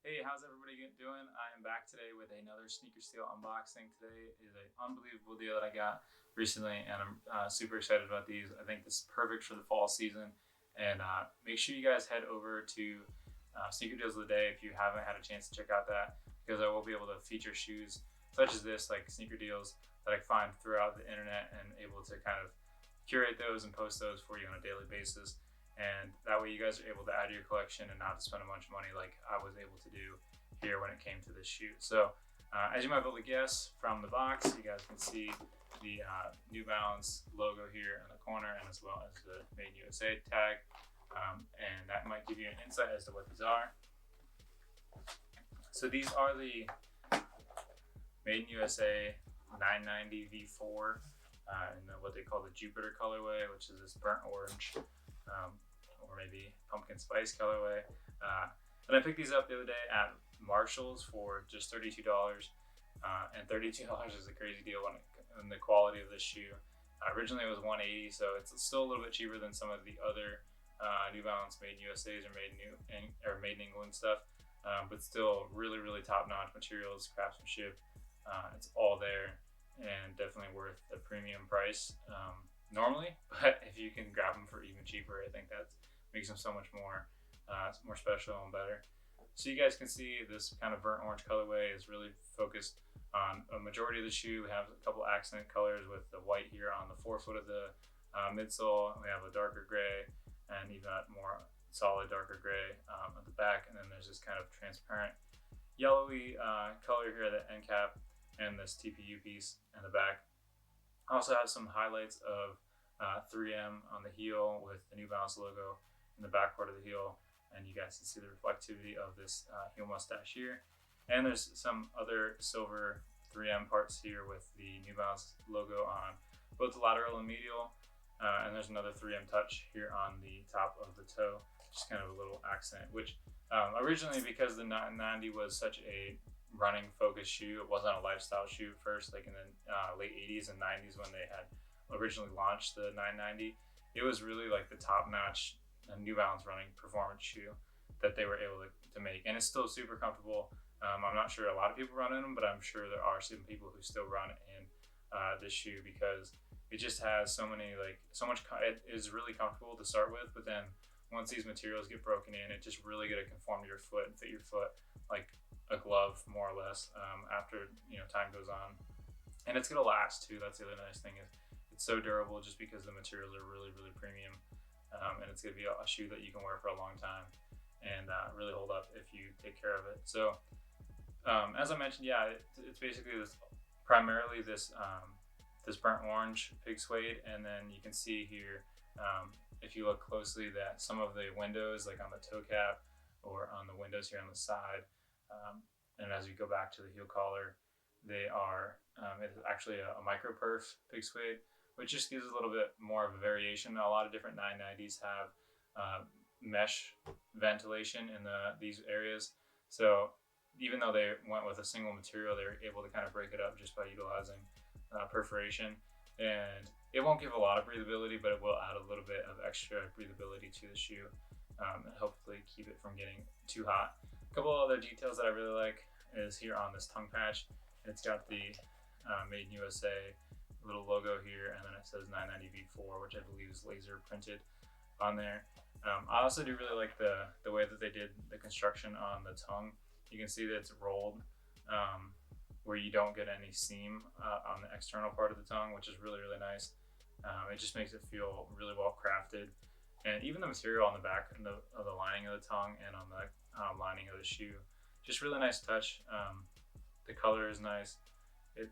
Hey, how's everybody doing? I am back today with another sneaker steal unboxing. Today is an unbelievable deal that I got recently, and I'm super excited about these. I think this is perfect for the fall season. And make sure you guys head over to Sneaker Deals of the Day if you haven't had a chance to check out that, because I will be able to feature shoes such as this, like sneaker deals that I find throughout the internet, and able to kind of curate those and post those for you on a daily basis. And that way you guys are able to add to your collection and not to spend a bunch of money like I was able to do here when it came to this shoe. So as you might be able to guess from the box, you guys can see the New Balance logo here in the corner, and as well as the Made in USA tag, and that might give you an insight as to what these are. So these are the Made in USA 990 V4 in what they call the Jupiter colorway, which is this burnt orange, or maybe pumpkin spice colorway. And I picked these up the other day at Marshall's for just $32. And $32 is a crazy deal in the quality of this shoe. Originally it was $180, so it's still a little bit cheaper than some of the other New Balance Made in USA's or Made in England stuff. But still really top-notch materials, craftsmanship. It's all there, and definitely worth the premium price normally. But if you can grab them for even cheaper, I think that makes them so much more special and better. So you guys can see this kind of burnt orange colorway is really focused on a majority of the shoe. We have a couple accent colors with the white here on the forefoot of the midsole. We have a darker gray and even a more solid darker gray at the back, and then there's this kind of transparent yellowy color here at the end cap, and this TPU piece in the back. Also has some highlights of 3M on the heel with the New Balance logo in the back part of the heel, and you guys can see the reflectivity of this heel mustache here. And there's some other silver 3M parts here with the New Balance logo on both the lateral and medial, and there's another 3M touch here on the top of the toe, just kind of a little accent, which originally, because the 990 was such a running focused shoe, it wasn't a lifestyle shoe at first, like in the late 80s and 90s when they had originally launched the 990. It was really like the top-notch New Balance running performance shoe that they were able to make, and it's still super comfortable. I'm not sure a lot of people run in them, but I'm sure there are some people who still run in this shoe, because it just has so much. It is really comfortable to start with, but then once these materials get broken in, it's just really going to conform to your foot and fit your foot like a glove, more or less, after time goes on. And it's going to last too. That's the other nice thing, is it's so durable just because the materials are really premium, and it's going to be a shoe that you can wear for a long time and really hold up if you take care of it. So as I mentioned, yeah, it's basically primarily this burnt orange pig suede, and then you can see here, if you look closely, that some of the windows, like on the toe cap or on the windows here on the side, and as you go back to the heel collar, they are it's actually a micro perf pig suede, which just gives a little bit more of a variation. A lot of different 990s have mesh ventilation in these areas, so even though they went with a single material, they were able to kind of break it up just by utilizing perforation. And it won't give a lot of breathability, but it will add a little bit of extra breathability to the shoe, and hopefully keep it from getting too hot. A couple of other details that I really like is here on this tongue patch. It's got the Made in USA little logo here, and then it says 990 V4, which I believe is laser printed on there. I also do really like the way that they did the construction on the tongue. You can see that it's rolled, where you don't get any seam on the external part of the tongue, which is really nice. It just makes it feel really well crafted, and even the material on the back of the lining of the tongue and on the lining of the shoe, just really nice touch. The color is nice.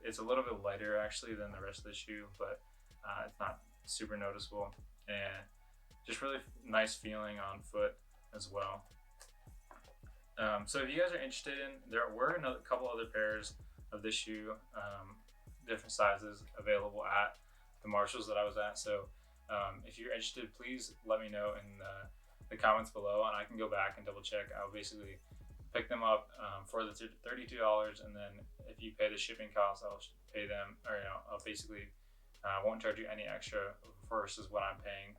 It's a little bit lighter actually than the rest of the shoe, but it's not super noticeable, and just really nice feeling on foot as well. So if you guys are interested there were a couple other pairs of this shoe, different sizes, available at the Marshalls that I was at. So if you're interested, please let me know in the comments below, and I can go back and double check. I'll basically pick them up for the $32, and then if you pay the shipping costs, I'll pay them, or I'll basically won't charge you any extra versus what I'm paying.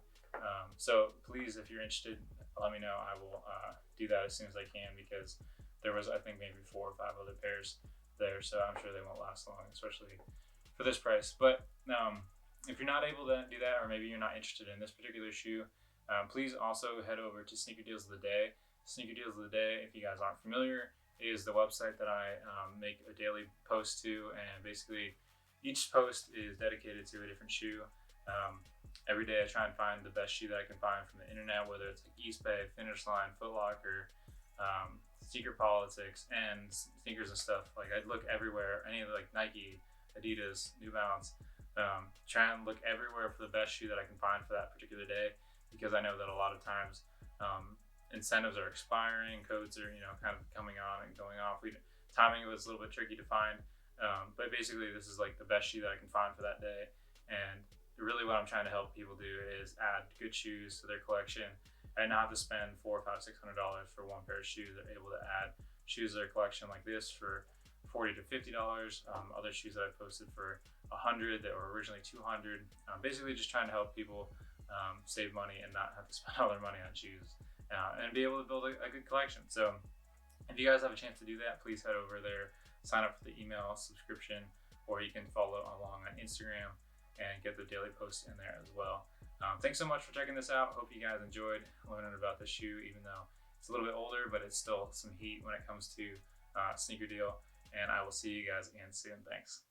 So please, if you're interested, let me know. I will do that as soon as I can, because there was, I think, maybe 4 or 5 other pairs there, so I'm sure they won't last long, especially for this price. But if you're not able to do that, or maybe you're not interested in this particular shoe, please also head over to Sneaker Deals of the Day. Sneaker Deals of the Day, if you guys aren't familiar, is the website that I make a daily post to, and basically each post is dedicated to a different shoe. Every day I try and find the best shoe that I can find from the internet, whether it's like Eastbay, Finish Line, Foot Locker, Secret Politics, and sneakers and stuff. Like I look everywhere, any of like Nike, Adidas, New Balance, try and look everywhere for the best shoe that I can find for that particular day, because I know that a lot of times incentives are expiring, codes are kind of coming on and going off. Timing was a little bit tricky to find, but basically this is like the best shoe that I can find for that day. And really what I'm trying to help people do is add good shoes to their collection and not have to spend $400, $500, $600 for one pair of shoes. They're able to add shoes to their collection like this for $40 to $50. Other shoes that I posted for $100 that were originally $200. Basically just trying to help people save money and not have to spend all their money on shoes, and be able to build a good collection. So if you guys have a chance to do that, please head over there, sign up for the email subscription, or you can follow along on Instagram and get the daily posts in there as well. Thanks so much for checking this out. Hope you guys enjoyed learning about the shoe, even though it's a little bit older, but it's still some heat when it comes to Sneaker Deal. And I will see you guys again soon. Thanks.